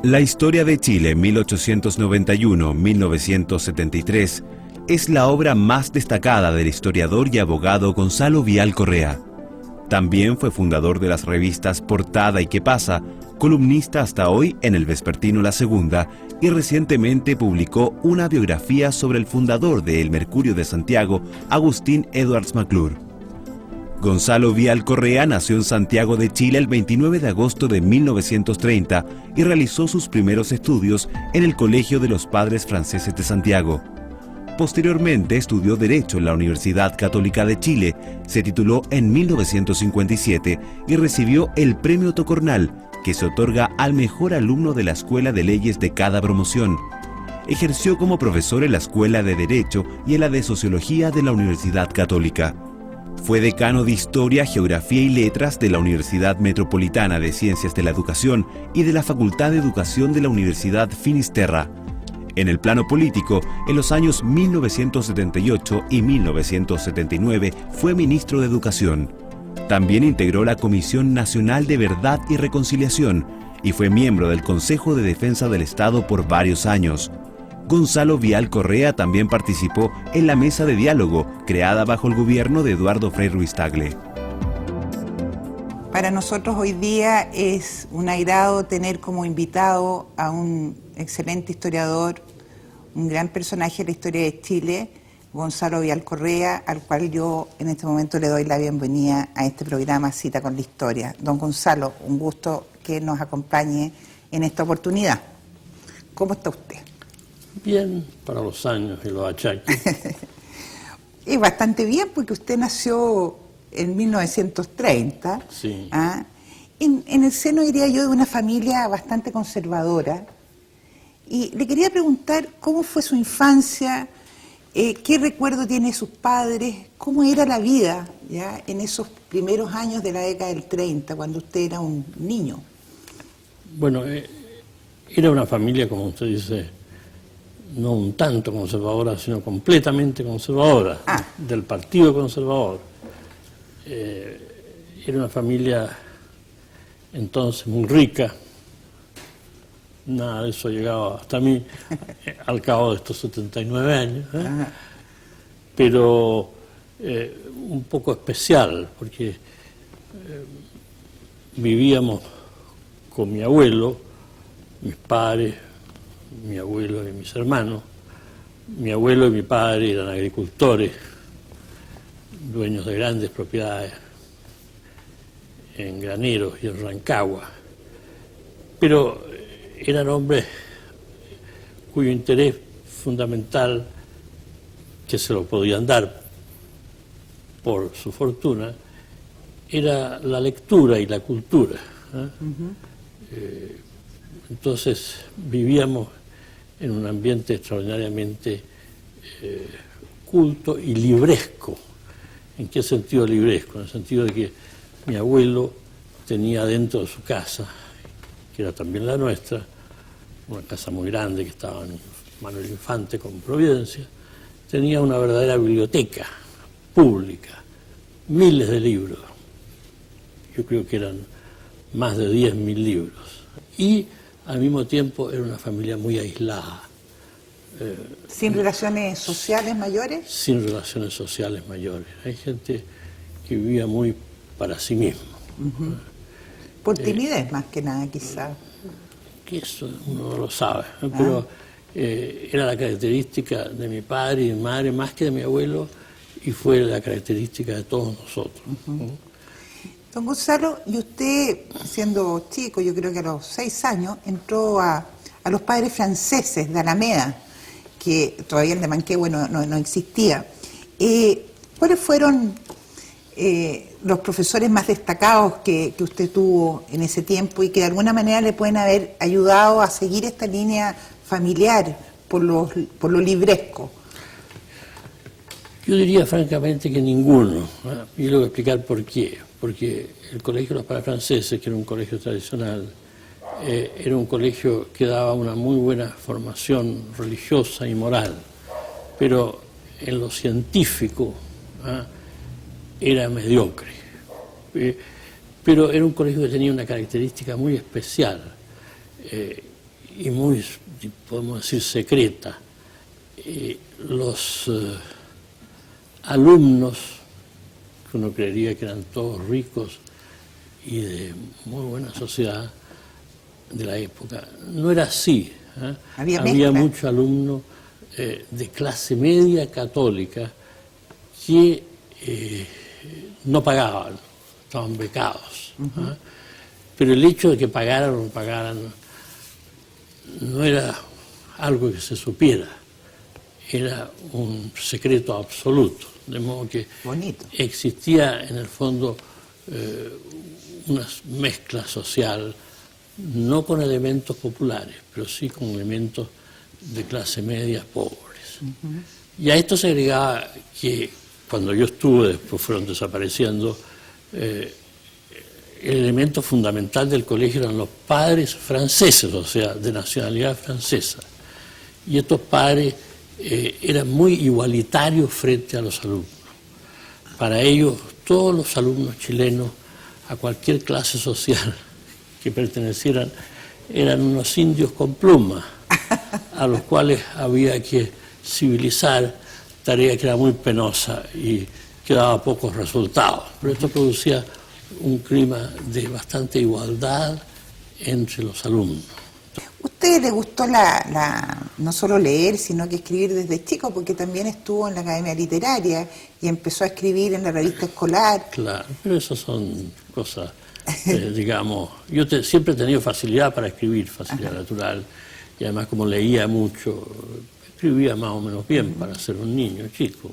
La historia de Chile 1891-1973 es la obra más destacada del historiador y abogado Gonzalo Vial Correa. También fue fundador de las revistas Portada y ¿Qué pasa?, columnista hasta hoy en el vespertino La Segunda y recientemente publicó una biografía sobre el fundador de El Mercurio de Santiago, Agustín Edwards McClure. Gonzalo Vial Correa nació en Santiago de Chile el 29 de agosto de 1930 y realizó sus primeros estudios en el Colegio de los Padres Franceses de Santiago. Posteriormente estudió Derecho en la Universidad Católica de Chile, se tituló en 1957 y recibió el Premio Tocornal, que se otorga al mejor alumno de la Escuela de Leyes de cada promoción. Ejerció como profesor en la Escuela de Derecho y en la de Sociología de la Universidad Católica. Fue decano de Historia, Geografía y Letras de la Universidad Metropolitana de Ciencias de la Educación y de la Facultad de Educación de la Universidad Finisterra. En el plano político, en los años 1978 y 1979 fue ministro de Educación. También integró la Comisión Nacional de Verdad y Reconciliación y fue miembro del Consejo de Defensa del Estado por varios años. Gonzalo Vial Correa también participó en la mesa de diálogo creada bajo el gobierno de Eduardo Frei Ruiz-Tagle. Para nosotros hoy día es un agrado tener como invitado a un excelente historiador, un gran personaje de la historia de Chile, Gonzalo Vial Correa, al cual yo en este momento le doy la bienvenida a este programa Cita con la Historia. Don Gonzalo, un gusto que nos acompañe en esta oportunidad. ¿Cómo está usted? Bien, para los años y los achaques. Y bastante bien, porque usted nació en 1930. Sí. En el seno, diría yo, de una familia bastante conservadora. Y le quería preguntar cómo fue su infancia, qué recuerdo tiene de sus padres, cómo era la vida ya en esos primeros años de la década del 30, cuando usted era un niño. Bueno, era una familia, como usted dice, no un tanto conservadora, sino completamente conservadora, del Partido Conservador. Era una familia entonces muy rica. Nada de eso llegaba hasta mí al cabo de estos 79 años, pero un poco especial, porque vivíamos con mi abuelo, mis padres, mi abuelo y mis hermanos. Mi abuelo y mi padre eran agricultores, dueños de grandes propiedades en Graneros y en Rancagua, pero eran hombres cuyo interés fundamental, que se lo podían dar por su fortuna, era la lectura y la cultura. Entonces vivíamos en un ambiente extraordinariamente culto y libresco. ¿En qué sentido libresco? En el sentido de que mi abuelo tenía dentro de su casa, que era también la nuestra, una casa muy grande que estaba en Manuel Infante con Providencia, tenía una verdadera biblioteca pública, miles de libros. Yo creo que eran más de 10.000 libros. Y al mismo tiempo era una familia muy aislada. ¿Sin relaciones sociales mayores? Sin relaciones sociales mayores. Hay gente que vivía muy para sí mismo. Por timidez más que nada, quizá. Que eso uno no lo sabe, ¿no? Pero era la característica de mi padre y de mi madre más que de mi abuelo, y fue la característica de todos nosotros. Don Gonzalo, y usted, siendo chico, yo creo que a los 6 años, entró a los padres franceses de Alameda, que todavía el de Manquehue no existía. ¿Cuáles fueron los profesores más destacados que usted tuvo en ese tiempo y que de alguna manera le pueden haber ayudado a seguir esta línea familiar por lo libresco? Yo diría francamente que ninguno, ¿eh? Y le voy a explicar por qué. Porque el Colegio de los Padres Franceses, que era un colegio tradicional, era un colegio que daba una muy buena formación religiosa y moral, pero en lo científico era mediocre. Pero era un colegio que tenía una característica muy especial y muy, podemos decir, secreta. Los alumnos, que uno creería que eran todos ricos y de muy buena sociedad de la época, no era así. Había muchos alumnos de clase media católica que no pagaban, estaban becados. Pero el hecho de que pagaran o no pagaran no era algo que se supiera, era un secreto absoluto. De modo que existía en el fondo una mezcla social, no con elementos populares, pero sí con elementos de clase media pobres. Y a esto se agregaba que cuando yo estuve, después fueron desapareciendo, el elemento fundamental del colegio eran los padres franceses, o sea, de nacionalidad francesa. Y estos padres eran muy igualitarios frente a los alumnos. Para ellos, todos los alumnos chilenos, a cualquier clase social que pertenecieran, eran unos indios con plumas, a los cuales había que civilizar, tarea que era muy penosa y que daba pocos resultados. Pero esto producía un clima de bastante igualdad entre los alumnos. ¿A usted le gustó no solo leer, sino que escribir desde chico? Porque también estuvo en la Academia Literaria y empezó a escribir en la revista escolar. Claro, pero esas son cosas, digamos... Yo siempre he tenido facilidad para escribir, facilidad natural, y además como leía mucho, escribía más o menos bien para ser un niño chico.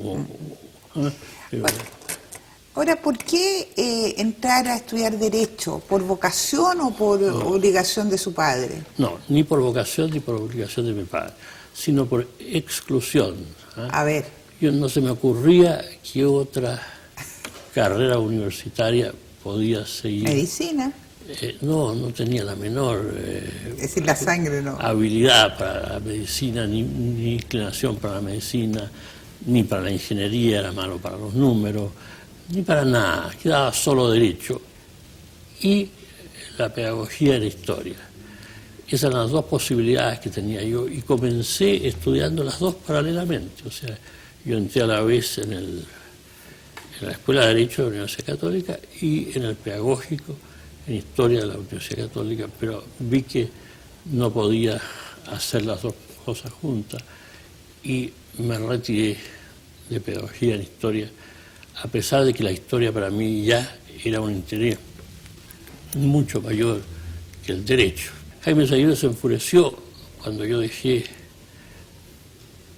Ahora, ¿por qué entrar a estudiar Derecho? ¿Por vocación o por obligación de su padre? No, ni por vocación ni por obligación de mi padre, sino por exclusión. A ver. No se me ocurría que otra carrera universitaria podía seguir. ¿Medicina? No tenía la menor es decir, la sangre no. habilidad para la medicina, ni inclinación para la medicina, ni para la ingeniería, era malo para los números, ni para nada, quedaba solo Derecho y la pedagogía y la historia. Esas eran las dos posibilidades que tenía yo y comencé estudiando las dos paralelamente. O sea, yo entré a la vez en la Escuela de Derecho de la Universidad Católica y en el pedagógico, en Historia de la Universidad Católica, pero vi que no podía hacer las dos cosas juntas y me retiré de pedagogía en Historia, a pesar de que la historia para mí ya era un interés mucho mayor que el derecho. Jaime Sayulo se enfureció cuando yo dejé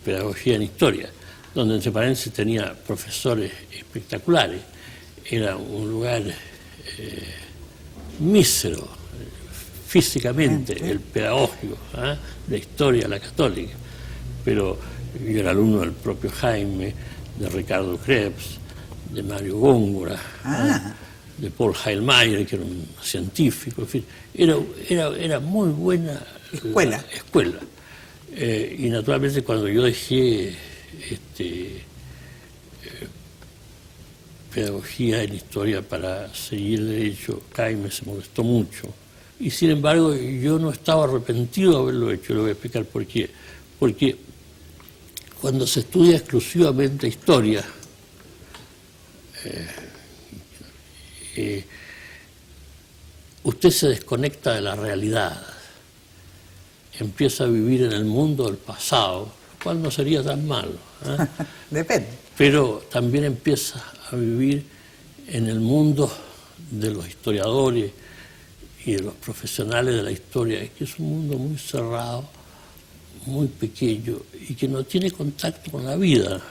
pedagogía en historia, donde entre paréntesis tenía profesores espectaculares. Era un lugar mísero, físicamente, el pedagógico, de historia, la católica. Pero yo era alumno del propio Jaime, de Ricardo Krebs, de Mario Góngora, de Paul Heilmayer, que era un científico, en fin, era muy buena escuela. Y naturalmente cuando yo dejé pedagogía en historia para seguir Derecho, Jaime se molestó mucho. Y sin embargo yo no estaba arrepentido de haberlo hecho, le voy a explicar por qué. Porque cuando se estudia exclusivamente historia, usted se desconecta de la realidad, empieza a vivir en el mundo del pasado, lo cual no sería tan malo. Depende. Pero también empieza a vivir en el mundo de los historiadores y de los profesionales de la historia es que es un mundo muy cerrado, muy pequeño y que no tiene contacto con la vida,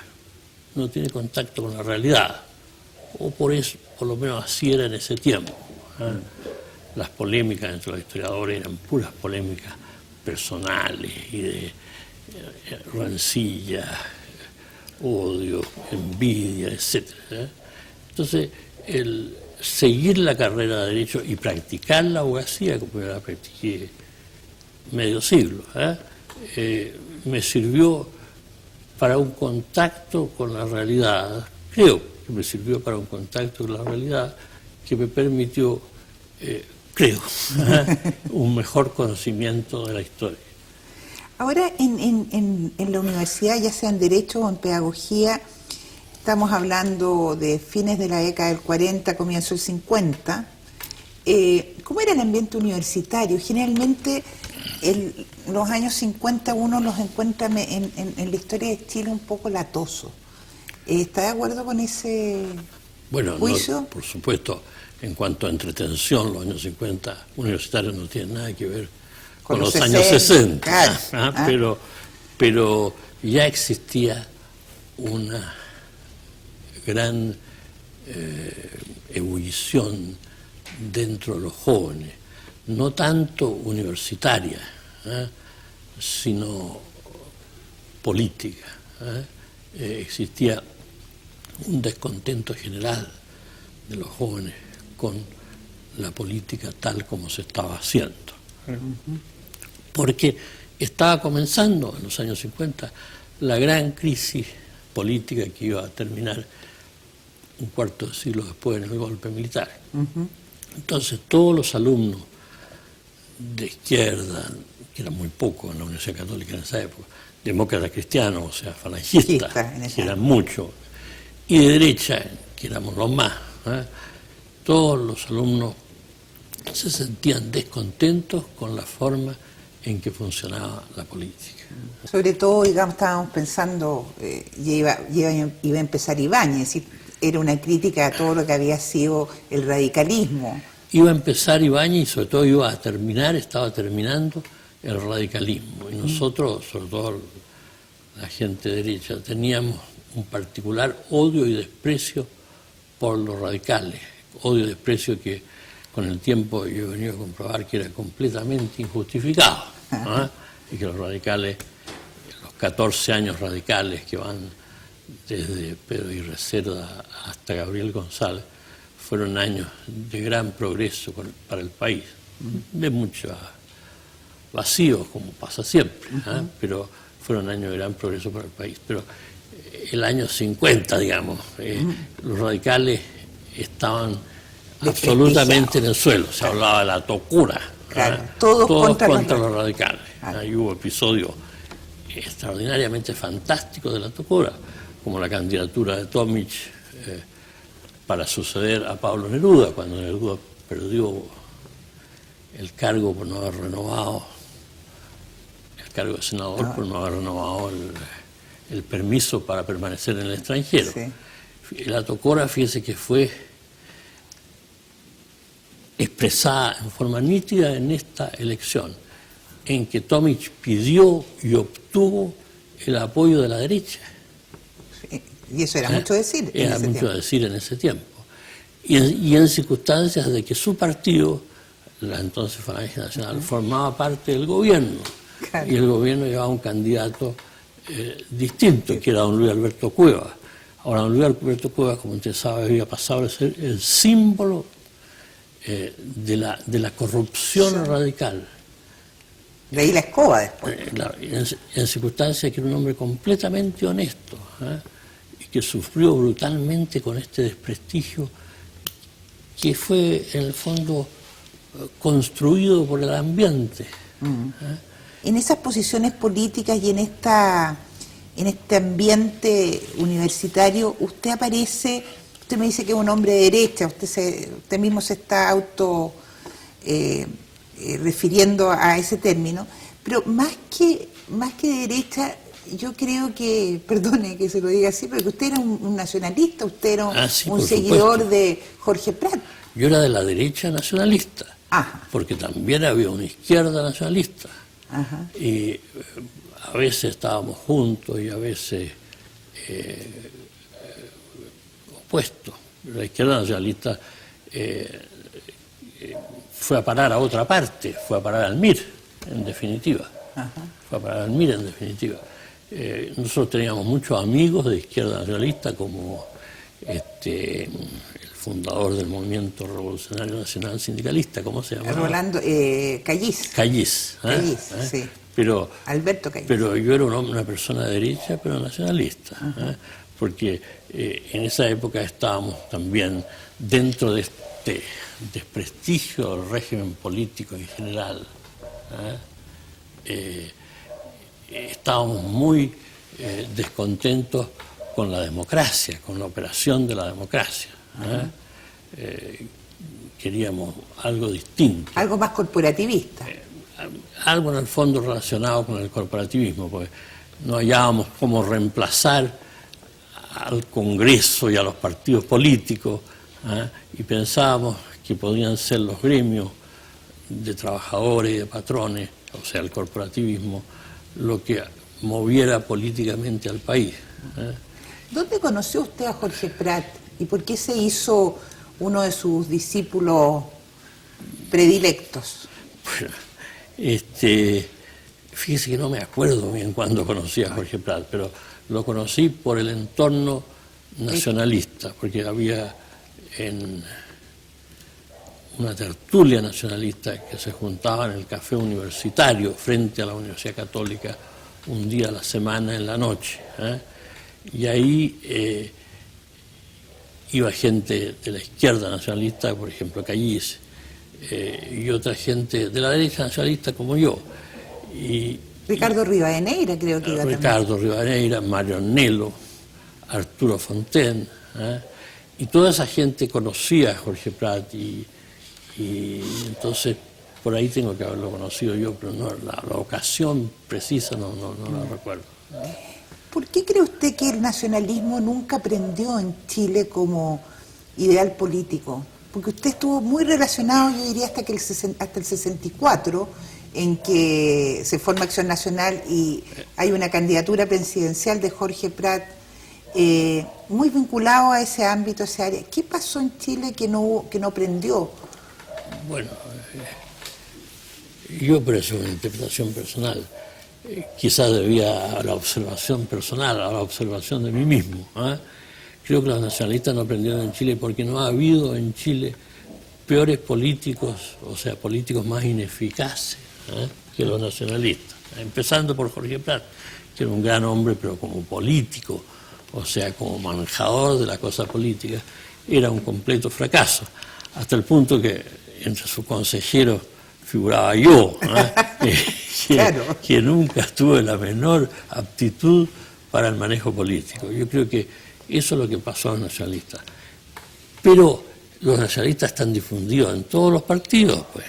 no tiene contacto con la realidad, o por lo menos así era en ese tiempo. Las polémicas entre los historiadores eran puras polémicas personales y de rencilla, odio, envidia, etc. Entonces, el seguir la carrera de Derecho y practicar la abogacía, como yo la practiqué medio siglo, me sirvió para un contacto con la realidad, creo que me sirvió para un contacto con la realidad que me permitió, creo, un mejor conocimiento de la historia. Ahora, en la universidad, ya sea en Derecho o en Pedagogía, estamos hablando de fines de la década del 40, comienzo del 50. ¿Cómo era el ambiente universitario? Generalmente, en los años 50 uno los encuentra en la historia de Chile un poco latoso. ¿Está de acuerdo con ese juicio? No, por supuesto, en cuanto a entretención, los años 50 universitarios no tienen nada que ver con los años 60. Claro. Pero ya existía una gran ebullición dentro de los jóvenes, no tanto universitaria, sino política. Existía un descontento general de los jóvenes con la política tal como se estaba haciendo. Porque estaba comenzando en los años 50 la gran crisis política que iba a terminar un cuarto de siglo después en el golpe militar. Entonces todos los alumnos de izquierda, que eran muy pocos en la Universidad Católica en esa época, demócratas cristianos, o sea, falangistas, que eran muchos, y de derecha, que éramos los más, todos los alumnos se sentían descontentos con la forma en que funcionaba la política. Sobre todo, digamos, estábamos pensando, iba a empezar Ibáñez, es decir, era una crítica a todo lo que había sido el radicalismo. Iba a empezar Ibáñez y sobre todo estaba terminando el radicalismo. Y nosotros, sobre todo la gente derecha, teníamos un particular odio y desprecio por los radicales. Odio y desprecio que con el tiempo yo he venido a comprobar que era completamente injustificado. Y que los radicales, los 14 años radicales que van desde Pedro Aguirre Cerda hasta Gabriel González, fueron años de gran progreso para el país. De muchos vacíos, como pasa siempre, pero fueron años de gran progreso para el país. Pero el año 50, digamos, los radicales estaban absolutamente en el suelo. Se hablaba de la tocura. Claro, todos contra los radicales. Ahí hubo episodios extraordinariamente fantásticos de la tocura, como la candidatura de Tomic para suceder a Pablo Neruda, cuando Neruda perdió el cargo por no haber renovado, el cargo de senador por no haber renovado el permiso para permanecer en el extranjero. Sí. La tocura, fíjese que fue expresada en forma nítida en esta elección, en que Tomic pidió y obtuvo el apoyo de la derecha. Sí, y eso era mucho decir. Era mucho decir en ese tiempo. Y en circunstancias de que su partido, la entonces Falange Nacional, formaba parte del gobierno. Claro. Y el gobierno llevaba un candidato distinto, que era don Luis Alberto Cuevas. Ahora, don Luis Alberto Cuevas, como usted sabe, había pasado a ser el símbolo de la corrupción radical. De ahí la escoba después. En circunstancias que era un hombre completamente honesto, y que sufrió brutalmente con este desprestigio que fue, en el fondo, construido por el ambiente. En esas posiciones políticas y en este ambiente universitario, usted aparece, usted me dice que es un hombre de derecha, usted mismo se está refiriendo a ese término, pero más que de derecha, yo creo que, perdone que se lo diga así, pero que usted era un nacionalista, usted era un seguidor de Jorge Prat. Yo era de la derecha nacionalista, Ajá. porque también había una izquierda nacionalista. Ajá. Y a veces estábamos juntos y a veces opuestos. La izquierda nacionalista fue a parar a otra parte, fue a parar al MIR, en definitiva. Ajá. Fue a parar al MIR, en definitiva. Nosotros teníamos muchos amigos de izquierda nacionalista, como el fundador del Movimiento Revolucionario Nacional Sindicalista, ¿cómo se llama? Rolando Callis. Callis. Callis, sí. Pero, Alberto Callis. pero yo era una persona de derecha, pero nacionalista, porque en esa época estábamos también dentro de este desprestigio del régimen político en general. Estábamos muy descontentos con la democracia, con la operación de la democracia. Queríamos algo distinto. Algo más corporativista. Algo en el fondo relacionado con el corporativismo, porque no hallábamos cómo reemplazar al Congreso y a los partidos políticos, y pensábamos que podían ser los gremios de trabajadores y de patrones, o sea, el corporativismo, lo que moviera políticamente al país. ¿Dónde conoció usted a Jorge Prat y por qué se hizo uno de sus discípulos predilectos? Bueno, fíjese que no me acuerdo bien cuándo conocí a Jorge Prat, pero lo conocí por el entorno nacionalista, porque había en una tertulia nacionalista que se juntaba en el café universitario frente a la Universidad Católica un día a la semana en la noche. Y ahí iba gente de la izquierda nacionalista, por ejemplo Callis, y otra gente de la derecha nacionalista como yo. Y Ricardo Rivadeneira creo que iba también. Ricardo Rivadeneira, Mario Arnelo, Arturo Fontaine, y toda esa gente conocía a Jorge Prat y entonces por ahí tengo que haberlo conocido yo, pero no, la ocasión precisa no la recuerdo. ¿Por qué cree usted que el nacionalismo nunca aprendió en Chile como ideal político? Porque usted estuvo muy relacionado, yo diría, hasta el 64, en que se forma Acción Nacional y hay una candidatura presidencial de Jorge Prat, muy vinculado a ese ámbito, a esa área. ¿Qué pasó en Chile que no aprendió? Bueno, yo, pero eso es una interpretación personal. Quizás debía a la observación personal, a la observación de mí mismo. Creo que los nacionalistas no aprendieron en Chile porque no ha habido en Chile peores políticos, o sea, políticos más ineficaces que los nacionalistas. Empezando por Jorge Prat, que era un gran hombre, pero como político, o sea, como manejador de la cosa política, era un completo fracaso. Hasta el punto que entre sus consejeros figuraba yo, Claro. que nunca tuve la menor aptitud para el manejo político. Yo creo que eso es lo que pasó a los nacionalistas. Pero los nacionalistas están difundidos en todos los partidos, pues.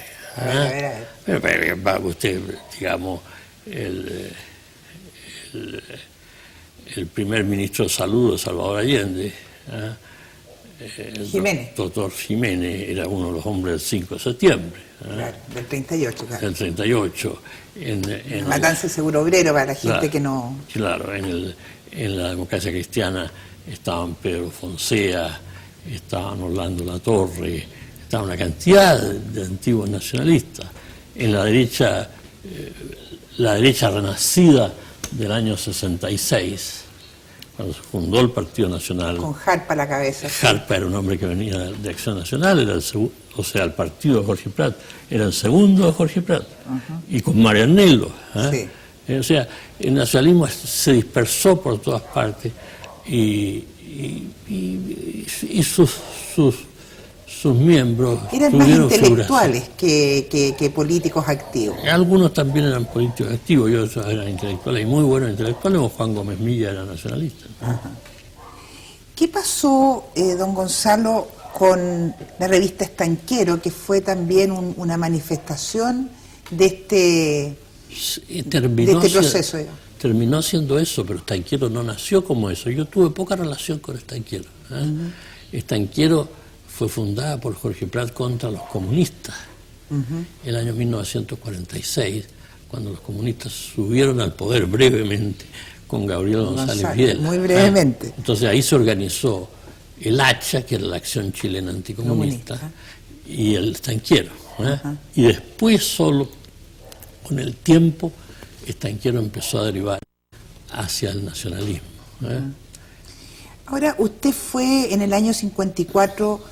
Pero usted, digamos, el primer ministro de Salud, Salvador Allende, Jiménez. Doctor Jiménez, era uno de los hombres del 5 de septiembre. Claro, del 38, claro. Del 38. Matanza de Seguro Obrero para la gente claro, que no... Claro, en la democracia cristiana estaban Pedro Fonsea, estaban Orlando Latorre, estaba una cantidad de antiguos nacionalistas. En la derecha renacida del año 66, cuando se fundó el Partido Nacional. Con Jarpa a la cabeza. Jarpa era un hombre que venía de Acción Nacional, era o sea, el partido de Jorge Prat era el segundo de Jorge Prat, y con Mario Arnelo. Sí. O sea, el nacionalismo se dispersó por todas partes y sus miembros eran más tuvieron intelectuales que políticos activos. Algunos también eran políticos activos, yo eran intelectuales y muy buenos intelectuales, como Juan Gómez Milla era nacionalista. ¿Qué pasó, don Gonzalo, con la revista Estanquero, que fue también una manifestación de este proceso? Terminó siendo eso, pero Estanquero no nació como eso. Yo tuve poca relación con Estanquero. Estanquero fue fundada por Jorge Prat contra los comunistas, el año 1946, cuando los comunistas subieron al poder brevemente con Gabriel González Videla. Muy brevemente. Entonces ahí se organizó el ACHA, que era la Acción Chilena Anticomunista, y el Estanquero. Y después solo, con el tiempo, Estanquero empezó a derivar hacia el nacionalismo. Ahora, usted fue en el año 54,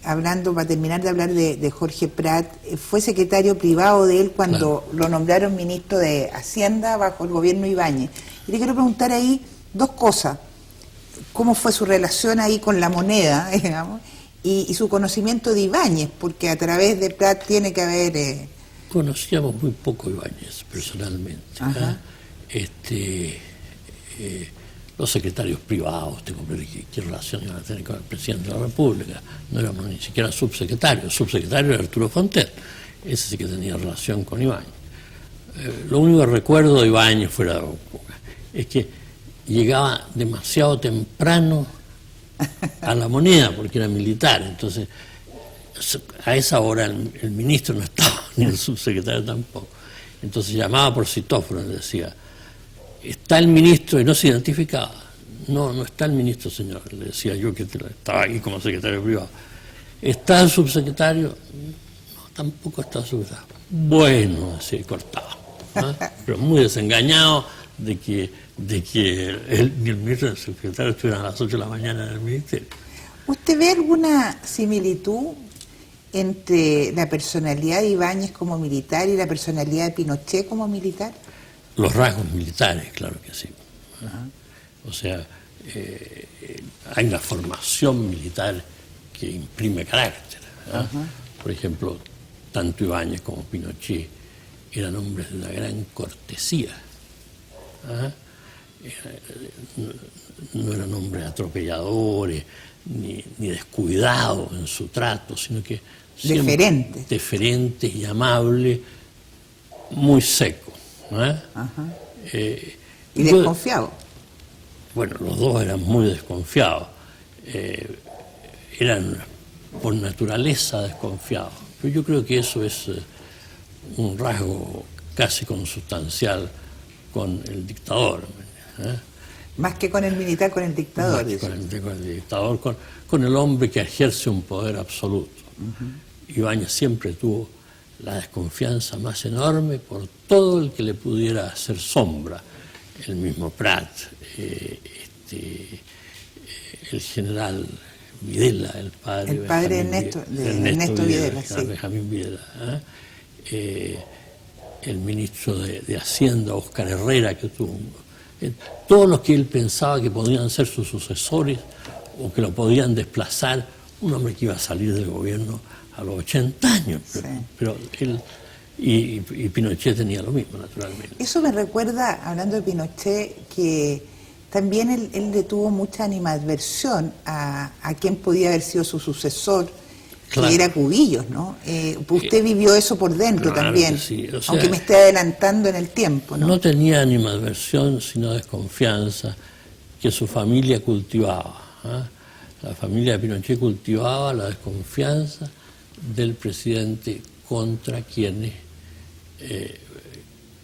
hablando, para terminar de hablar de Jorge Prat, fue secretario privado de él cuando lo nombraron ministro de Hacienda bajo el gobierno Ibáñez. Y le quiero preguntar ahí dos cosas. ¿Cómo fue su relación ahí con la moneda, digamos? Y su conocimiento de Ibáñez, porque a través de Prat tiene que haber... Conocíamos muy poco a Ibáñez, personalmente. Los secretarios privados, ¿qué relación iban a tener con el presidente de la República? No éramos ni siquiera subsecretarios. El subsecretario era Arturo Fonter, ese sí que tenía relación con Ibáñez. Lo único que recuerdo de Ibáñez es que llegaba demasiado temprano a la moneda porque era militar, entonces a esa hora el ministro no estaba, ni el subsecretario tampoco. Entonces llamaba por citófono y decía: está el ministro, y no se identificaba. No está el ministro, señor, le decía yo, que estaba aquí como secretario privado. ¿Está el subsecretario? No, tampoco está el subsecretario. Bueno, así cortaba, pero muy desengañado de que ni el ministro ni el secretario estuvieran a las 8 de la mañana en el ministerio. ¿Usted ve alguna similitud entre la personalidad de Ibáñez como militar y la personalidad de Pinochet como militar? Los rasgos militares, claro que sí. O sea, hay una formación militar que imprime carácter. Por ejemplo, tanto Ibáñez como Pinochet eran hombres de una gran cortesía. No eran hombres atropelladores ni descuidados en su trato, sino que deferentes y amables, muy secos. Y desconfiados. Bueno, los dos eran muy desconfiados. Eran por naturaleza desconfiados. Pero yo creo que eso es un rasgo casi consustancial con el dictador. Más que con el militar, con el dictador. Con el dictador, con el hombre que ejerce un poder absoluto. Ibáñez siempre tuvo la desconfianza más enorme por todo el que le pudiera hacer sombra. El mismo Prat, el general Videla, el padre de Ernesto Videla, Benjamín Videla, el ministro de Hacienda, Óscar Herrera, que tuvo todos los que él pensaba que podían ser sus sucesores o que lo podían desplazar, un hombre que iba a salir del gobierno a los 80 años, pero él y Pinochet tenía lo mismo, naturalmente. Eso me recuerda, hablando de Pinochet, que también él le tuvo mucha animadversión a quien podía haber sido su sucesor, que era Cubillos, ¿no? Usted vivió eso por dentro también, sí. O sea, aunque me esté adelantando en el tiempo, ¿no? No tenía animadversión, sino desconfianza que su familia cultivaba. La familia de Pinochet cultivaba la desconfianza del presidente contra quienes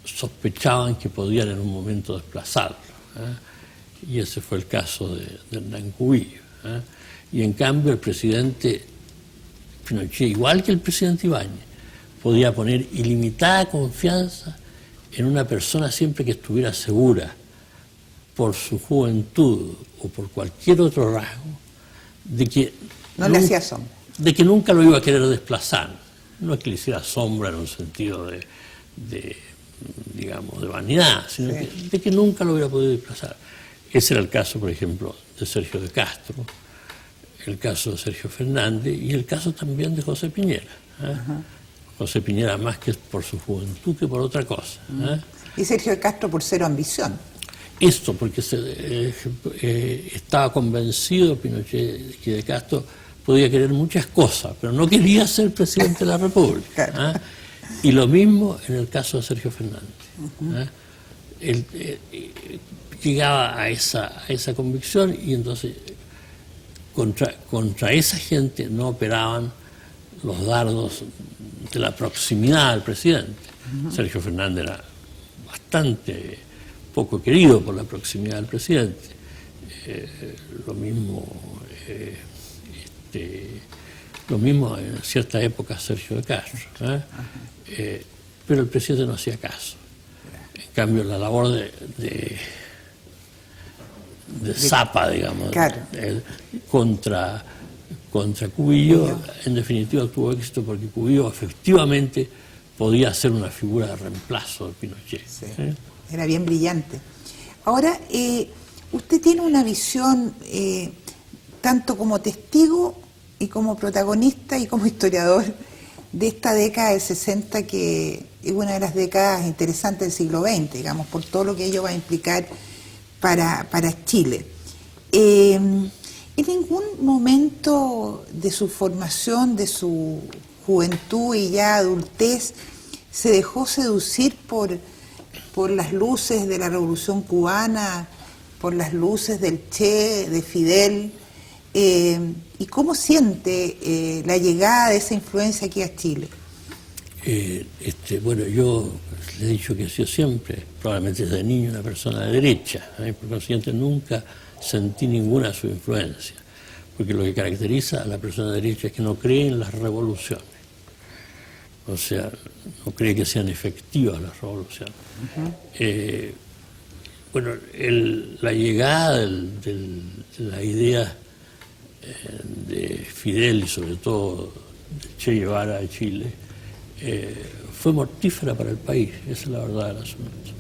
sospechaban que podían en un momento desplazarlo. Y ese fue el caso de Hernán Cubillos. Y en cambio el presidente Pinochet, igual que el presidente Ibáñez, podía poner ilimitada confianza en una persona siempre que estuviera segura, por su juventud o por cualquier otro rasgo, de que le hacía sombra, de que nunca lo iba a querer desplazar. No es que le hiciera sombra en un sentido digamos, de vanidad, sino de que nunca lo hubiera podido desplazar. Ese era el caso, por ejemplo, de Sergio de Castro, el caso de Sergio Fernández y el caso también de José Piñera. José Piñera más que por su juventud que por otra cosa. Y Sergio de Castro por cero ambición. Esto, porque estaba convencido Pinochet que de Castro podía querer muchas cosas, pero no quería ser presidente de la República. Y lo mismo en el caso de Sergio Fernández. Él llegaba a esa convicción y entonces contra esa gente no operaban los dardos de la proximidad al presidente. Sergio Fernández era bastante poco querido por la proximidad al presidente. Lo mismo en cierta época Sergio de Castro, pero el presidente no hacía caso. En cambio, la labor de Zappa, digamos, claro, contra Cubillo, en definitiva tuvo éxito porque Cubillo efectivamente podía ser una figura de reemplazo de Pinochet. Sí, era bien brillante. Ahora, usted tiene una visión tanto como testigo y como protagonista y como historiador de esta década del 60, que es una de las décadas interesantes del siglo XX, digamos, por todo lo que ello va a implicar para Chile. En ningún momento de su formación, de su juventud y ya adultez, se dejó seducir por las luces de la Revolución Cubana, por las luces del Che, de Fidel, ¿y cómo siente la llegada de esa influencia aquí a Chile? Bueno, yo le he dicho que he sido siempre, probablemente desde niño, una persona de derecha, por consiguiente nunca sentí ninguna de su influencia, porque lo que caracteriza a la persona de derecha es que no cree en las revoluciones, o sea, no cree que sean efectivas las revoluciones. Bueno, la llegada de la idea de Fidel y sobre todo de Che Guevara a Chile fue mortífera para el país, esa es la verdad del asunto.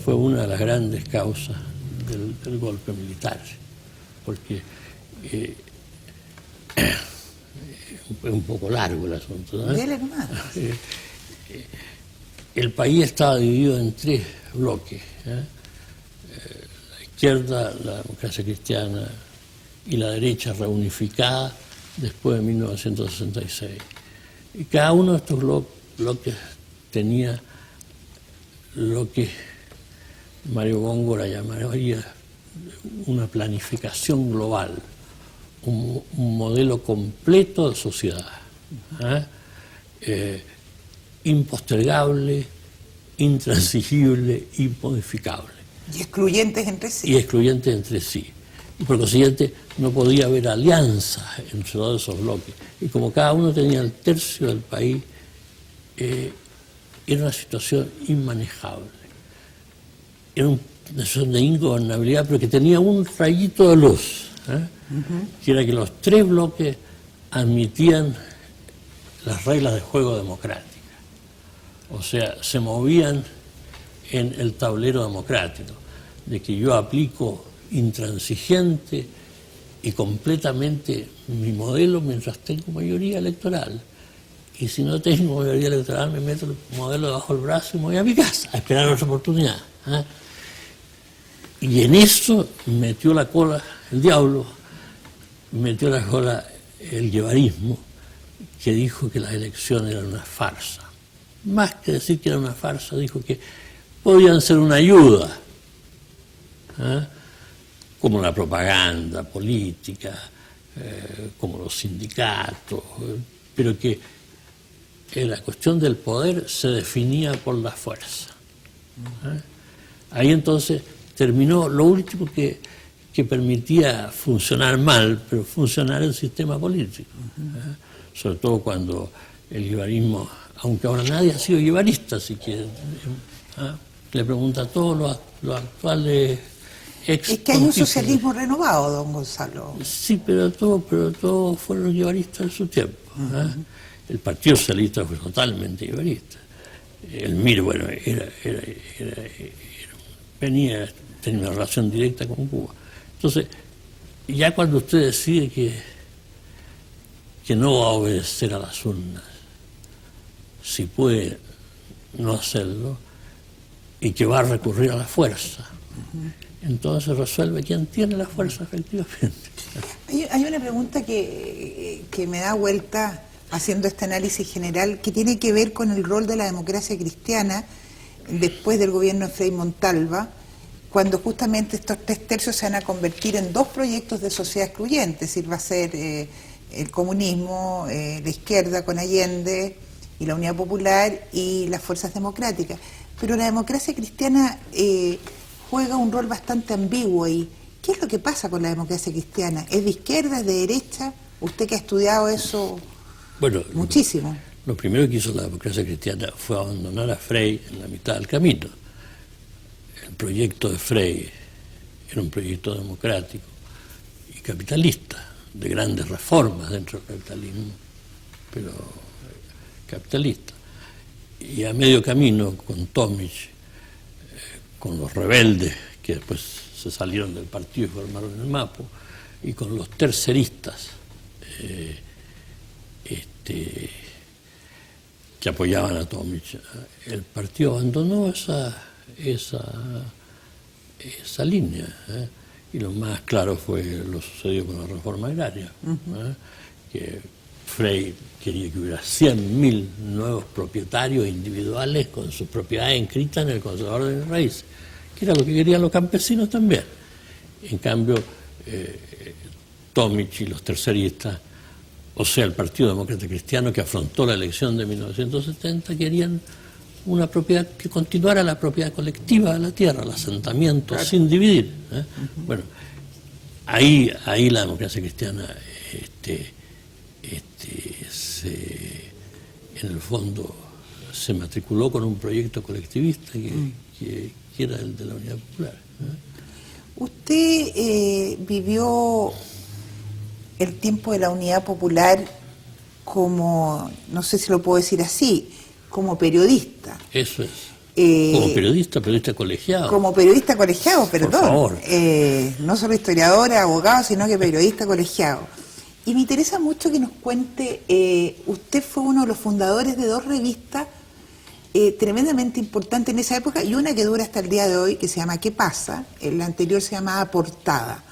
Fue una de las grandes causas del golpe militar, porque es un poco largo el asunto, ¿no? Dele nomás. El país estaba dividido en tres bloques, la izquierda, la democracia cristiana y la derecha reunificada después de 1966. Y cada uno de estos bloques tenía lo que Mario Góngora llamaría una planificación global, un modelo completo de sociedad, impostergable, intransigible, inmodificable. Y excluyentes entre sí. Y excluyentes entre sí. Y por consiguiente no podía haber alianzas entre todos esos bloques. Y como cada uno tenía el tercio del país, era una situación inmanejable. Era una situación de ingobernabilidad, pero que tenía un rayito de luz, que era que los tres bloques admitían las reglas de juego democráticas. O sea, se movían en el tablero democrático, de que yo aplico intransigente y completamente mi modelo mientras tengo mayoría electoral. Y si no tengo mayoría electoral, me meto el modelo debajo del brazo y me voy a mi casa a esperar otra oportunidad. Y en eso metió la cola el diablo, metió la cola el guevarismo, que dijo que las elecciones eran una farsa. Más que decir que era una farsa, dijo que podían ser una ayuda, como la propaganda política, como los sindicatos, pero que la cuestión del poder se definía por la fuerza. Ahí entonces terminó lo último que permitía funcionar mal, pero funcionar el sistema político. Sobre todo cuando el guevarismo, aunque ahora nadie ha sido guevarista, así que le pregunta a todos los actuales ex. Es que hay un socialismo renovado, don Gonzalo. Sí, pero todos fueron guevaristas en su tiempo. El Partido Socialista fue totalmente guevarista. El MIR, bueno, tenía una relación directa con Cuba. Entonces, ya cuando usted decide que no va a obedecer a las urnas, si puede no hacerlo, y que va a recurrir a la fuerza, entonces resuelve quién tiene la fuerza efectivamente. Hay una pregunta que me da vuelta haciendo este análisis general, que tiene que ver con el rol de la democracia cristiana después del gobierno de Frei Montalva, cuando justamente estos 3/3 se van a convertir en 2 proyectos de sociedad excluyente, es decir, va a ser el comunismo, la izquierda con Allende y la Unidad Popular y las fuerzas democráticas. Pero la democracia cristiana juega un rol bastante ambiguo ahí. ¿Qué es lo que pasa con la democracia cristiana? ¿Es de izquierda, es de derecha? Usted que ha estudiado eso muchísimo. Lo primero que hizo la democracia cristiana fue abandonar a Frei en la mitad del camino. El proyecto de Frei era un proyecto democrático y capitalista, de grandes reformas dentro del capitalismo, pero capitalista. Y a medio camino, con Tomic, con los rebeldes, que después se salieron del partido y formaron el MAPO, y con los terceristas, que apoyaban a Tomic, el partido abandonó esa línea. Y lo más claro fue lo sucedido con la reforma agraria, que Frei quería que hubiera 100.000 nuevos propietarios individuales con sus propiedades inscritas en el Conservador de Bienes Raíces, que era lo que querían los campesinos también. En cambio, Tomic y los terceristas, o sea, el Partido Demócrata Cristiano, que afrontó la elección de 1970, querían una propiedad que continuara la propiedad colectiva de la tierra, el asentamiento, claro, sin dividir. Bueno, ahí la democracia cristiana en el fondo se matriculó con un proyecto colectivista que era el de la Unidad Popular. Usted vivió el tiempo de la Unidad Popular como, no sé si lo puedo decir así, como periodista. Eso es. Como periodista colegiado. Como periodista colegiado, perdón. Por favor. No solo historiadora, abogado, sino que periodista colegiado. Y me interesa mucho que nos cuente, usted fue uno de los fundadores de 2 revistas tremendamente importantes en esa época, y una que dura hasta el día de hoy, que se llama ¿Qué pasa? La anterior se llamaba Portada.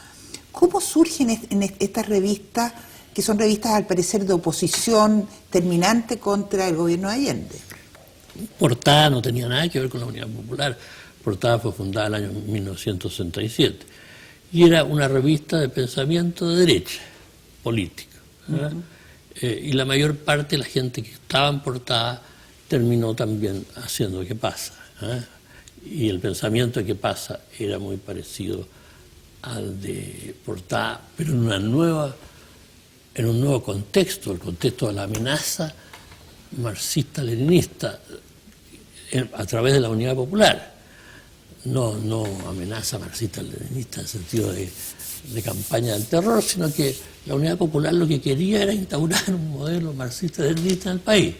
¿Cómo surgen estas revistas, que son revistas al parecer de oposición terminante contra el gobierno de Allende? Portada no tenía nada que ver con la Unidad Popular. Portada fue fundada en el año 1967 y era una revista de pensamiento de derecha, política. Y la mayor parte de la gente que estaba en Portada terminó también haciendo ¿Qué pasa? Y el pensamiento de ¿Qué pasa? Era muy parecido al de Portada, pero en un nuevo contexto, el contexto de la amenaza marxista-leninista a través de la Unidad Popular. No amenaza marxista-leninista en el sentido de campaña del terror, sino que la Unidad Popular lo que quería era instaurar un modelo marxista-leninista en el país,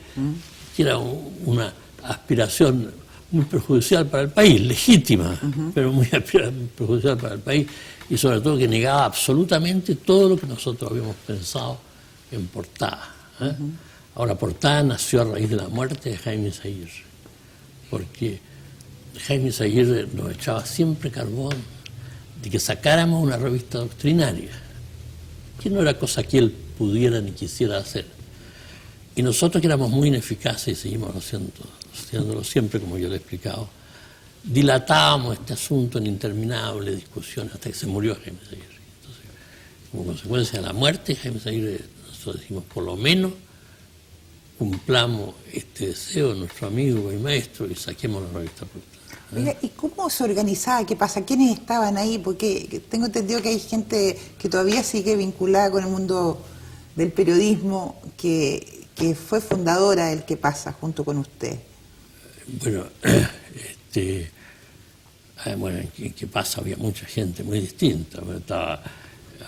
que era una aspiración muy perjudicial para el país, legítima, pero muy perjudicial para el país, y sobre todo que negaba absolutamente todo lo que nosotros habíamos pensado en Portada. Ahora, Portada nació a raíz de la muerte de Jaime Izaguirre, porque Jaime Izaguirre nos echaba siempre carbón de que sacáramos una revista doctrinaria, que no era cosa que él pudiera ni quisiera hacer. Y nosotros, que éramos muy ineficaces y seguimos haciéndolo siempre, como yo le he explicado, dilatábamos este asunto en interminables discusiones hasta que se murió Jaime Izaguirre. Entonces, como consecuencia de la muerte de Jaime Izaguirre, nosotros dijimos, por lo menos cumplamos este deseo de nuestro amigo y maestro y saquemos la revista Portada. Oiga, ¿y cómo se organizaba? ¿Qué pasa? ¿Quiénes estaban ahí? Porque tengo entendido que hay gente que todavía sigue vinculada con el mundo del periodismo, que fue fundadora del ¿Qué pasa? Junto con usted. Bueno, en ¿Qué pasa? Había mucha gente muy distinta.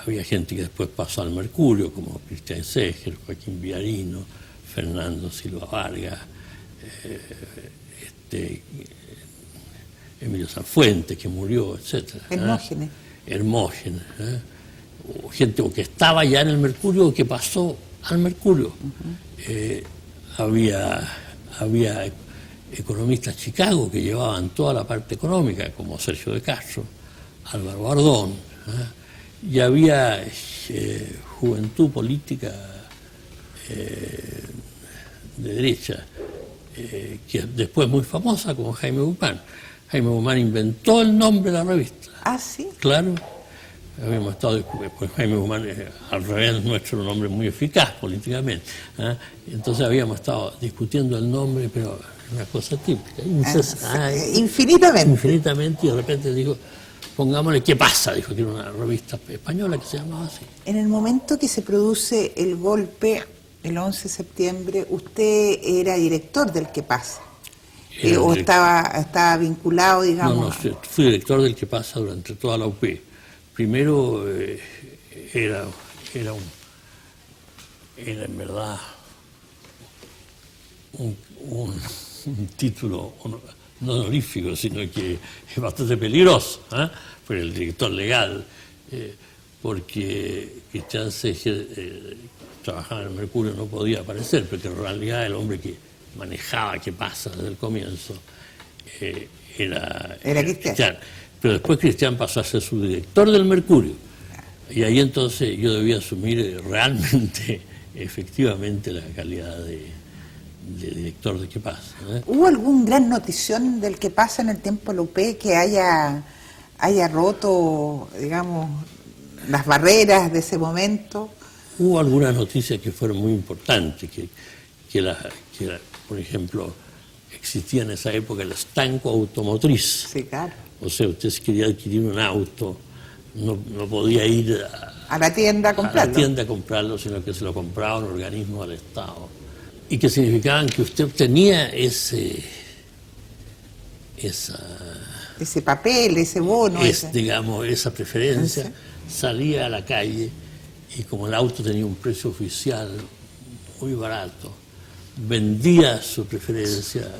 Había gente que después pasó al Mercurio, como Cristian Seger, Joaquín Villarino, Fernando Silva Vargas, Emilio Sanfuentes, que murió, etc. Hermógenes. Gente o que estaba ya en el Mercurio o que pasó al Mercurio. Había economistas Chicago que llevaban toda la parte económica, como Sergio de Castro, Álvaro Bardón, y había juventud política de derecha, que después muy famosa, como Jaime Bupán. Jaime Guzmán inventó el nombre de la revista. Ah, sí. Claro, habíamos estado, pues Jaime Guzmán, al revés nuestro, un hombre muy eficaz políticamente. Entonces habíamos estado discutiendo el nombre, pero una cosa típica. Infinitamente. Infinitamente, y de repente dijo, pongámosle ¿Qué pasa? Dijo que era una revista española que se llamaba así. En el momento que se produce el golpe, el 11 de septiembre, usted era director del ¿Qué pasa? ¿O estaba vinculado, digamos? No, fui director del ¿Qué pasa? Durante toda la UP. Primero era en verdad un título no honorífico, sino que es bastante peligroso, por el director legal, porque Cristian Seger trabajaba en el Mercurio, no podía aparecer, porque en realidad el hombre que manejaba ¿Qué pasa? Desde el comienzo era Cristian. Pero después Cristian pasó a ser subdirector del Mercurio, y ahí entonces yo debía asumir realmente, efectivamente, la calidad de director de ¿Qué pasa? ¿Hubo algún gran notición del ¿Qué pasa? En el tiempo de la UP que haya roto, digamos, las barreras de ese momento? Hubo algunas noticias que fueron muy importantes, por ejemplo, existía en esa época el estanco automotriz. Sí, claro. O sea, usted si quería adquirir un auto, no podía ir a la tienda a comprarlo, sino que se lo compraba un organismo del Estado. Y que significaban que usted obtenía ese papel, ese bono. Digamos, esa preferencia, salía a la calle y como el auto tenía un precio oficial muy barato, vendía su preferencia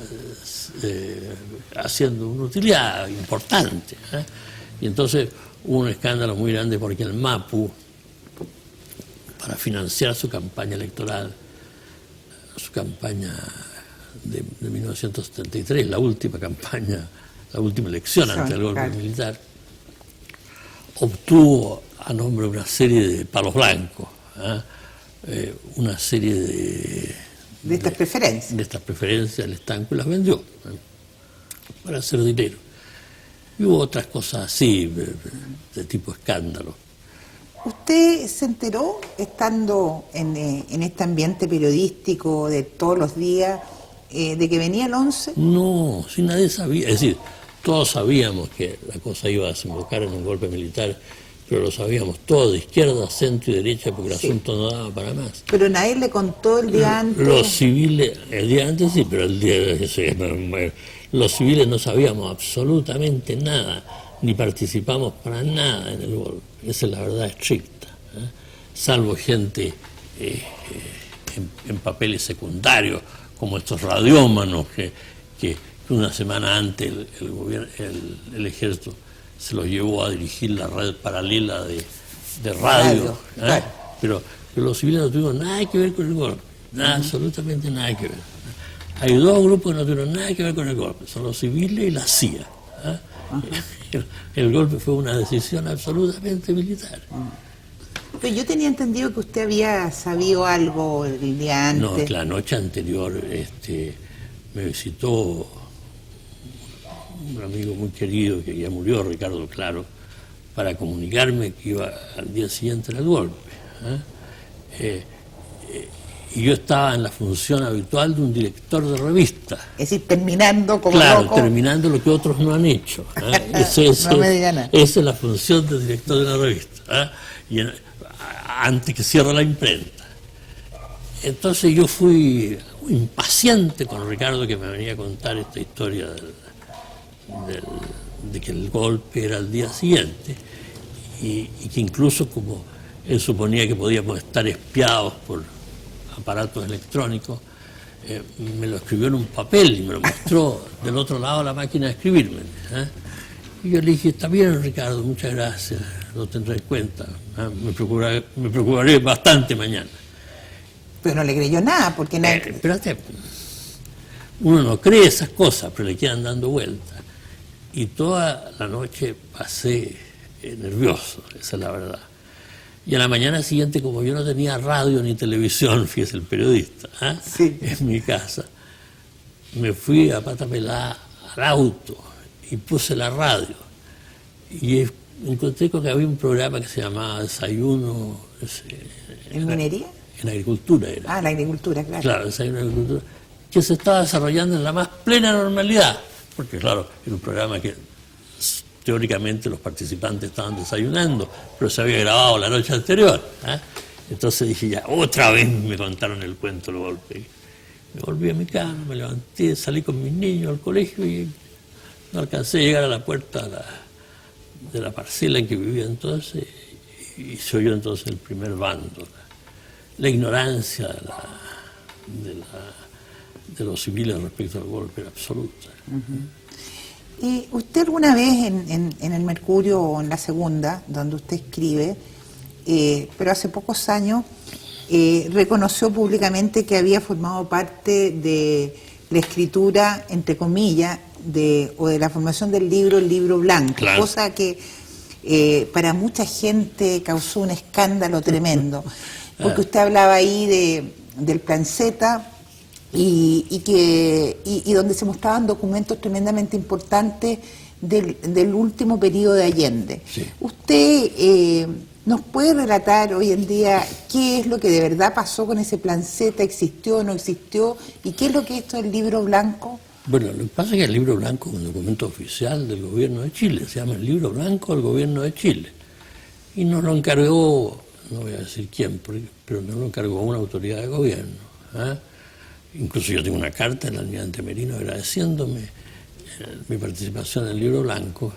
haciendo una utilidad importante. Y entonces hubo un escándalo muy grande porque el MAPU, para financiar su campaña electoral, su campaña de 1973, la última campaña, la última elección ante el golpe militar, obtuvo a nombre de una serie de palos blancos, una serie de estas preferencias. De estas preferencias, el estanco, y las vendió para hacer dinero. Y hubo otras cosas así, de tipo escándalo. ¿Usted se enteró, estando en este ambiente periodístico de todos los días, de que venía el 11? No, si nadie sabía. Es decir, todos sabíamos que la cosa iba a desembocar en un golpe militar, pero lo sabíamos todos, de izquierda, centro y derecha, porque el asunto no daba para más. Pero nadie le contó el día antes. Los civiles, el día antes sí, pero el día los civiles no sabíamos absolutamente nada, ni participamos para nada en el golpe. Esa es la verdad estricta, salvo gente en papeles secundarios, como estos radiómanos que una semana antes el ejército se los llevó a dirigir la red paralela de radio. Claro. Pero los civiles no tuvieron nada que ver con el golpe, absolutamente nada que ver. Hay dos grupos que no tuvieron nada que ver con el golpe, son los civiles y la CIA. El golpe fue una decisión absolutamente militar. Pero yo tenía entendido que usted había sabido algo el día antes. No, que la noche anterior me visitó un amigo muy querido que ya murió, Ricardo Claro, para comunicarme que iba al día siguiente al golpe. Y yo estaba en la función habitual de un director de revista. Es decir, terminando como claro, loco. Terminando lo que otros no han hecho. No me diga nada. Esa es la función del director de la revista, antes que cierre la imprenta. Entonces yo fui impaciente con Ricardo, que me venía a contar esta historia de que el golpe era el día siguiente, y que incluso como él suponía que podíamos estar espiados por aparatos electrónicos, me lo escribió en un papel y me lo mostró del otro lado de la máquina de escribirme. Y yo le dije, está bien, Ricardo, muchas gracias, lo tendré en cuenta, me preocuparé bastante mañana. Pero no le creyó nada, porque nadie... Espérate, uno no cree esas cosas, pero le quedan dando vueltas. Y toda la noche pasé nervioso, esa es la verdad. Y a la mañana siguiente, como yo no tenía radio ni televisión, fíjese el periodista, sí, en mi casa, me fui a pata pelada al auto y puse la radio. Y encontré que había un programa que se llamaba Desayuno... ¿En minería? En agricultura era. Ah, la agricultura, claro. Claro, Desayuno en agricultura, que se estaba desarrollando en la más plena normalidad, porque claro, era un programa que teóricamente los participantes estaban desayunando, pero se había grabado la noche anterior. Entonces dije, ya, otra vez me contaron el cuento, lo golpeé. Me volví a mi cama, me levanté, salí con mis niños al colegio y no alcancé a llegar a la puerta de la parcela en que vivía entonces, y se oyó entonces el primer bando. La ignorancia de los civiles respecto al golpe era absoluta. ¿Y usted alguna vez en el Mercurio o en La Segunda, donde usted escribe, pero hace pocos años, reconoció públicamente que había formado parte de la escritura, entre comillas, o de la formación del libro, el libro blanco, claro, cosa que para mucha gente causó un escándalo tremendo, porque usted hablaba ahí del Plan Z y donde se mostraban documentos tremendamente importantes del último periodo de Allende. Sí. ¿Usted nos puede relatar hoy en día qué es lo que de verdad pasó con ese Plan Z? ¿Existió o no existió? ¿Y qué es lo que es esto del libro blanco? Bueno, lo que pasa es que el libro blanco es un documento oficial del gobierno de Chile, se llama el libro blanco del gobierno de Chile. Y nos lo encargó, no voy a decir quién, pero nos lo encargó una autoridad de gobierno. Incluso yo tengo una carta del almirante Merino agradeciéndome mi participación en el libro blanco,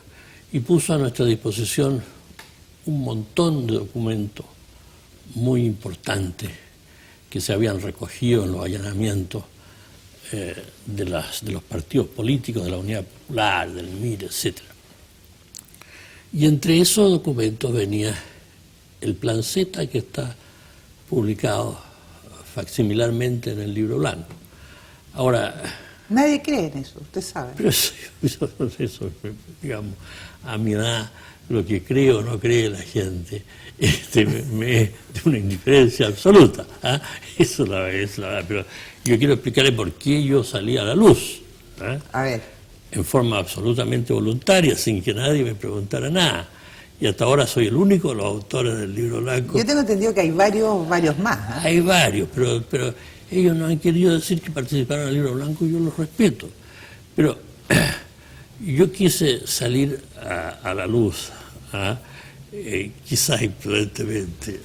y puso a nuestra disposición un montón de documentos muy importantes que se habían recogido en los allanamientos de los partidos políticos, de la Unidad Popular, del MIR, etc. Y entre esos documentos venía el Plan Z, que está publicado facsimilarmente en el libro blanco. Ahora... Nadie cree en eso, usted sabe. Pero eso, digamos, a mi edad, lo que cree o no cree la gente me es de una indiferencia absoluta. Eso es la verdad. Pero yo quiero explicarle por qué yo salí a la luz. A ver. En forma absolutamente voluntaria, sin que nadie me preguntara nada. Y hasta ahora soy el único de los autores del libro blanco. Yo tengo entendido que hay varios más. Hay varios, pero ellos no han querido decir que participaron en el libro blanco y yo los respeto. Pero yo quise salir a la luz, quizás imprudentemente,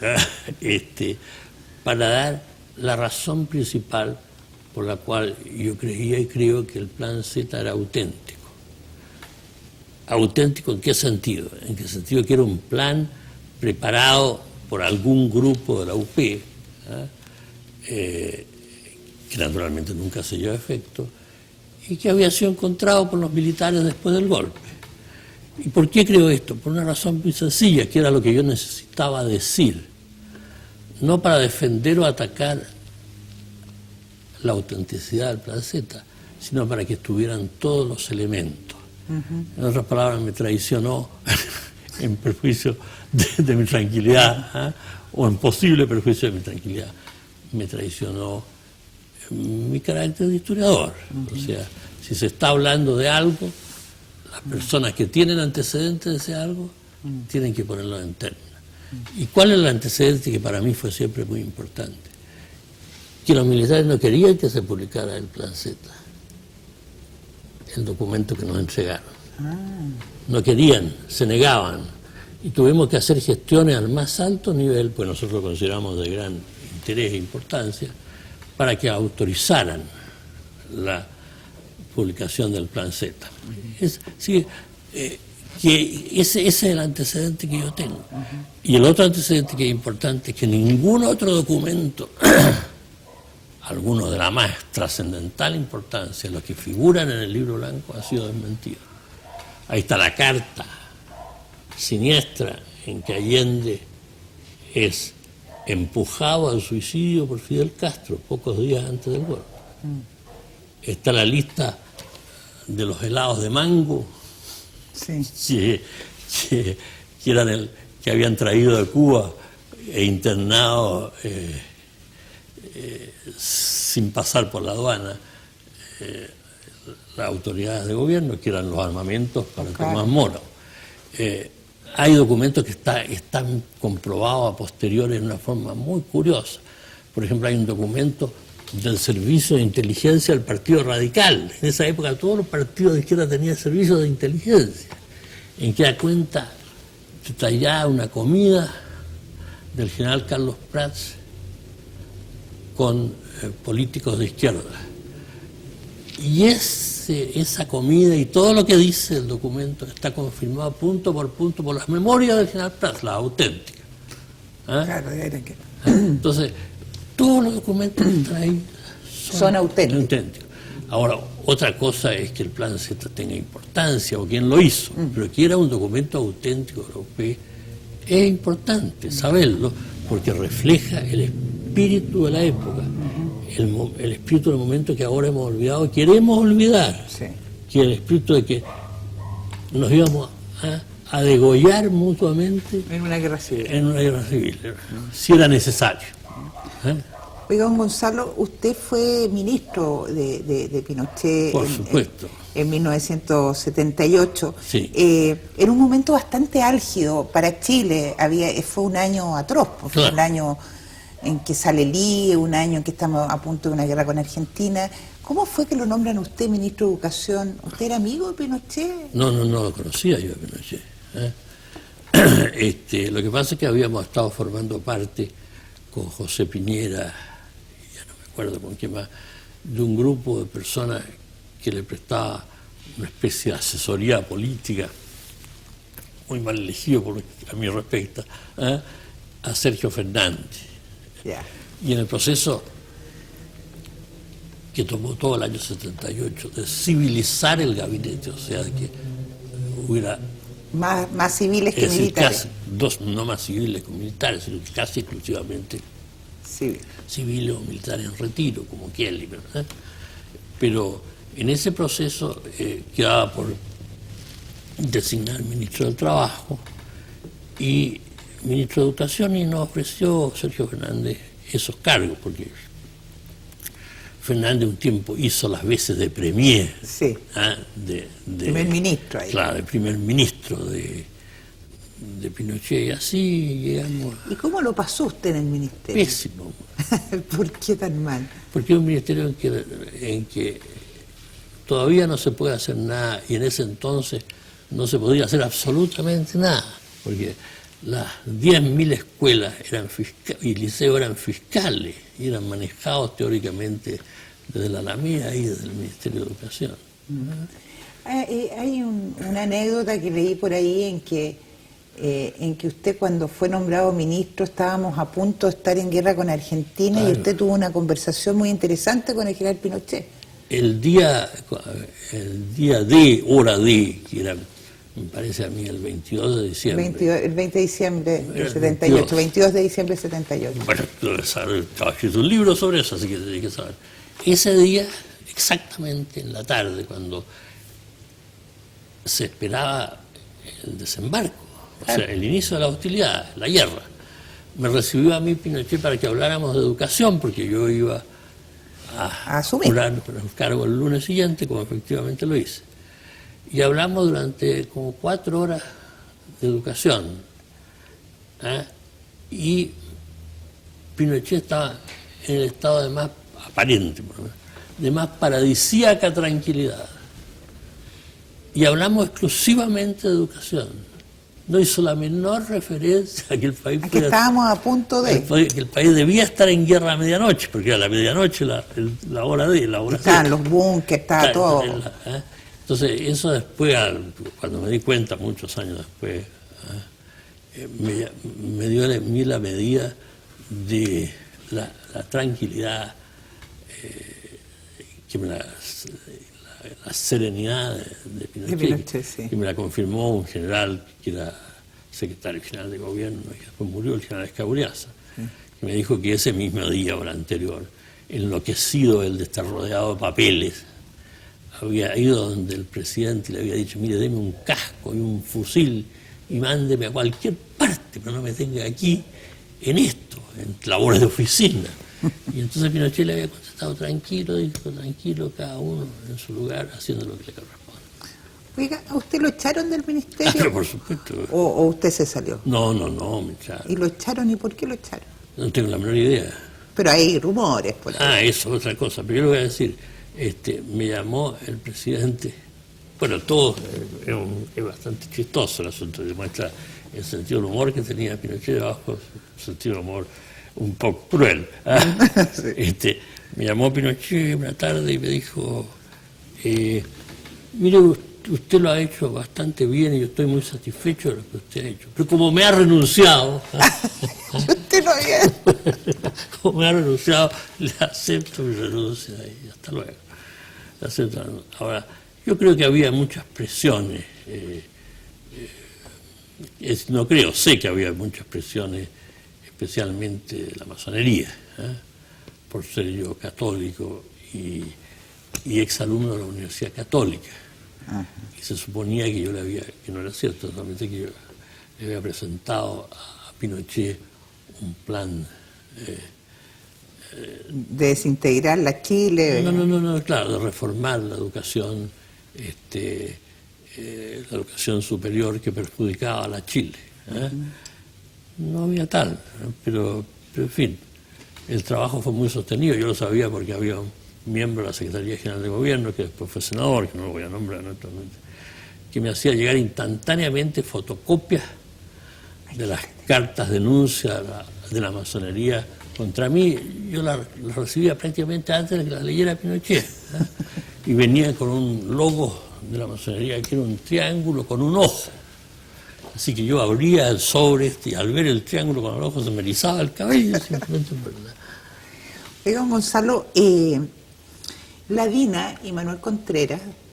para dar la razón principal por la cual yo creía y creo que el Plan Z era auténtico. ¿Auténtico en qué sentido? En qué sentido que era un plan preparado por algún grupo de la UP, que naturalmente nunca se llevó a efecto, y que había sido encontrado por los militares después del golpe. ¿Y por qué creo esto? Por una razón muy sencilla, que era lo que yo necesitaba decir, no para defender o atacar la autenticidad del Plan Z, sino para que estuvieran todos los elementos. En otras palabras, me traicionó en perjuicio de mi tranquilidad, o en posible perjuicio de mi tranquilidad. Me traicionó mi carácter de historiador. O sea, si se está hablando de algo, las personas que tienen antecedentes de ese algo tienen que ponerlo en términos. ¿Y cuál es el antecedente que para mí fue siempre muy importante? Que los militares no querían que se publicara el Plan Z, el documento que nos entregaron. No querían, se negaban, y tuvimos que hacer gestiones al más alto nivel, pues nosotros lo consideramos de gran interés e importancia, para que autorizaran la publicación del Plan Z. Que ese es el antecedente que yo tengo. Y el otro antecedente que es importante es que ningún otro documento, algunos de la más trascendental importancia, los que figuran en el libro blanco, ha sido desmentido. Ahí está la carta siniestra en que Allende es empujado al suicidio por Fidel Castro pocos días antes del golpe. Está la lista de los helados de mango, sí, que habían traído de Cuba e internado sin pasar por la aduana las autoridades de gobierno, que eran los armamentos para Tomás Moro. Hay documentos que están comprobados a posteriori en una forma muy curiosa. Por ejemplo, hay un documento del Servicio de Inteligencia del Partido Radical. En esa época todos los partidos de izquierda tenían servicios de inteligencia, en que da cuenta detallada una comida del general Carlos Prats con políticos de izquierda. Y esa comida y todo lo que dice el documento está confirmado punto por las memorias del general Prats, las auténticas. Claro, era que... Entonces, todos los documentos que están ahí son auténticos. Ahora, otra cosa es que el plan Z tenga importancia o quién lo hizo, pero que era un documento auténtico europeo es importante saberlo porque refleja el espíritu de la época, el espíritu del momento que ahora hemos olvidado y queremos olvidar, que el espíritu de que nos íbamos a degollar mutuamente en una guerra civil, si era necesario. Oiga, don Gonzalo, usted fue ministro de Pinochet. Por supuesto. En 1978. Sí. En un momento bastante álgido para Chile. Fue un año atroz, fue claro. Un año en que sale el IE, un año en que estamos a punto de una guerra con Argentina. ¿Cómo fue que lo nombran usted ministro de Educación? ¿Usted era amigo de Pinochet? No lo conocía yo a Pinochet. Lo que pasa es que habíamos estado formando parte con José Piñera, ya no me acuerdo con quién más, de un grupo de personas que le prestaba una especie de asesoría política, muy mal elegido a mi respecto, a Sergio Fernández. Yeah. Y en el proceso que tomó todo el año 78 de civilizar el gabinete, o sea, de que hubiera más civiles que militares. No más civiles que militares, sino casi exclusivamente civiles o militares en retiro, como Kelly, ¿verdad? Pero en ese proceso quedaba por designar ministro del Trabajo y ministro de Educación, y nos ofreció Sergio Fernández esos cargos, porque Fernández un tiempo hizo las veces de premier, de primer ministro ahí. Claro, el primer ministro de Pinochet, y así llegamos. ¿Y cómo lo pasó usted en el ministerio? Pésimo. ¿Por qué tan mal? Porque es un ministerio en que todavía no se puede hacer nada, y en ese entonces no se podía hacer absolutamente nada, porque las 10.000 escuelas y liceos eran fiscales y eran manejados teóricamente desde la Alameda y desde el Ministerio de Educación. Hay una anécdota que leí por ahí en que usted, cuando fue nombrado ministro, estábamos a punto de estar en guerra con Argentina. Claro. Y usted tuvo una conversación muy interesante con el general Pinochet. El día D, hora D, que era, me parece a mí, el 22 de diciembre. El 20 de diciembre del 78, 22 de diciembre del 78. Bueno, tú debes saber, estaba escrito un libro sobre eso, así que tienes que saber. Ese día, exactamente en la tarde, cuando se esperaba el desembarco, o sea, el inicio de la hostilidad, la guerra, me recibió a mí Pinochet para que habláramos de educación, porque yo iba a jurar los cargos el lunes siguiente, como efectivamente lo hice. Y hablamos durante como 4 horas de educación. Y Pinochet estaba en el estado de más aparente, de más paradisíaca tranquilidad. Y hablamos exclusivamente de educación. No hizo la menor referencia a que el país... que estábamos a punto de... Que el país debía estar en guerra a medianoche, porque era la medianoche la hora de... Estaban los búnkeres, estaba todo... Entonces, eso después, cuando me di cuenta, muchos años después, me dio a mí la medida de la tranquilidad, la serenidad de Pinochet, sí. Que me la confirmó un general que era secretario general de gobierno y después murió, el general Escauriaza, que me dijo que ese mismo día o el anterior, enloquecido él de estar rodeado de papeles, había ido donde el presidente y le había dicho: mire, deme un casco y un fusil y mándeme a cualquier parte, pero no me tenga aquí en esto, en labores de oficina. Y entonces Pinochet le había contestado tranquilo, dijo tranquilo, cada uno en su lugar, haciendo lo que le corresponde. Oiga, ¿a usted lo echaron del ministerio? Pero por supuesto. ¿O usted se salió? No, me echaron. ¿Y lo echaron? ¿Y por qué lo echaron? No tengo la menor idea. Pero hay rumores por ahí. Ah, eso es otra cosa. Pero yo le voy a decir, me llamó el presidente. Bueno, todo es bastante chistoso el asunto. Demuestra el sentido del humor que tenía Pinochet debajo, un sentido del humor un poco cruel. Sí. Me llamó Pinochet una tarde y me dijo, mire, usted lo ha hecho bastante bien y yo estoy muy satisfecho de lo que usted ha hecho. Pero como me ha renunciado, Usted lo había... como me ha renunciado, le acepto mi renuncia y hasta luego. Le acepto la renuncia. Ahora, yo creo que había muchas presiones, no creo, sé que había muchas presiones, especialmente de la masonería, por ser yo católico y exalumno de la Universidad Católica. Ajá. Y se suponía que yo que no era cierto, solamente que yo le había presentado a Pinochet un plan de desintegrar la Chile. No, claro, de reformar la educación, la educación superior que perjudicaba a la Chile. No había tal, pero en fin, el trabajo fue muy sostenido, yo lo sabía porque había un miembro de la Secretaría General de Gobierno, que después fue senador, que no lo voy a nombrar actualmente, que me hacía llegar instantáneamente fotocopias de las cartas de denuncia de la masonería contra mí. Yo las recibía prácticamente antes de que las leyera Pinochet, y venía con un logo de la masonería que era un triángulo con un ojo. Así que yo abría el sobre y al ver el triángulo con el ojo se me erizaba el cabello, simplemente es verdad. Oiga, Gonzalo, la DINA y Manuel Contreras